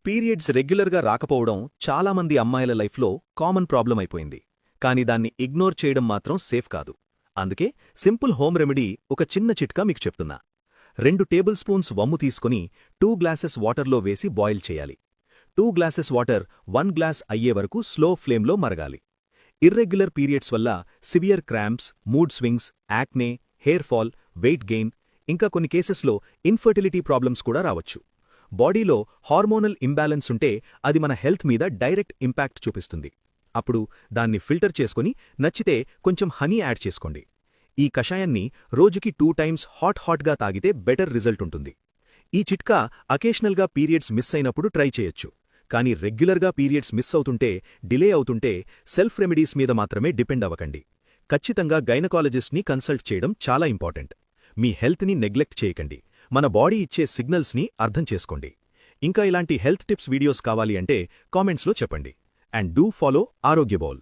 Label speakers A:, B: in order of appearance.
A: Periods రెగ్యులర్గా రాకపోవడం చాలామంది అమ్మాయిల లైఫ్లో కామన్ ప్రాబ్లం అయిపోయింది. కానీ దాన్ని ఇగ్నోర్ చేయడం మాత్రం సేఫ్ కాదు. అందుకే సింపుల్ హోమ్ రెమెడీ ఒక చిన్న చిట్కా మీకు చెప్తున్నా. 2 టేబుల్ స్పూన్స్ వమ్ము తీసుకుని 2 గ్లాసెస్ వాటర్లో వేసి బాయిల్ చేయాలి. 2 గ్లాసెస్ వాటర్ 1 గ్లాస్ అయ్యే వరకు స్లో ఫ్లేమ్లో మరగాలి. ఇర్రెగ్యులర్ పీరియడ్స్ వల్ల severe cramps, mood swings, acne, hair fall, weight gain, ఇంకా కొన్ని కేసెస్లో ఇన్ఫర్టిలిటీ ప్రాబ్లమ్స్ కూడా రావచ్చు. బాడీలో హార్మోనల్ ఇంబ్యాలెన్స్ ఉంటే అది మన హెల్త్ మీద డైరెక్ట్ ఇంపాక్ట్ చూపిస్తుంది. అప్పుడు దాన్ని ఫిల్టర్ చేసుకుని నచ్చితే కొంచెం హనీ యాడ్ చేసుకోండి. ఈ కషాయాన్ని రోజుకి 2 టైమ్స్ హాట్గా తాగితే బెటర్ రిజల్ట్ ఉంటుంది. ఈ చిట్కా అకేషనల్గా పీరియడ్స్ మిస్ అయినప్పుడు ట్రై చేయొచ్చు. కానీ రెగ్యులర్గా పీరియడ్స్ మిస్ అవుతుంటే, డిలే అవుతుంటే సెల్ఫ్ రెమెడీస్ మీద మాత్రమే డిపెండ్ అవ్వకండి. ఖచ్చితంగా గైనకాలజిస్ట్ని కన్సల్ట్ చేయడం చాలా ఇంపార్టెంట్. మీ హెల్త్ని నెగ్లెక్ట్ చేయకండి. మన బాడీ ఇచ్చే సిగ్నల్స్ని అర్థం చేసుకోండి. ఇంకా ఇలాంటి హెల్త్ టిప్స్ వీడియోస్ కావాలి అంటే కామెంట్స్లో చెప్పండి. అండ్ డూ ఫాలో ఆరోగ్య బౌల్.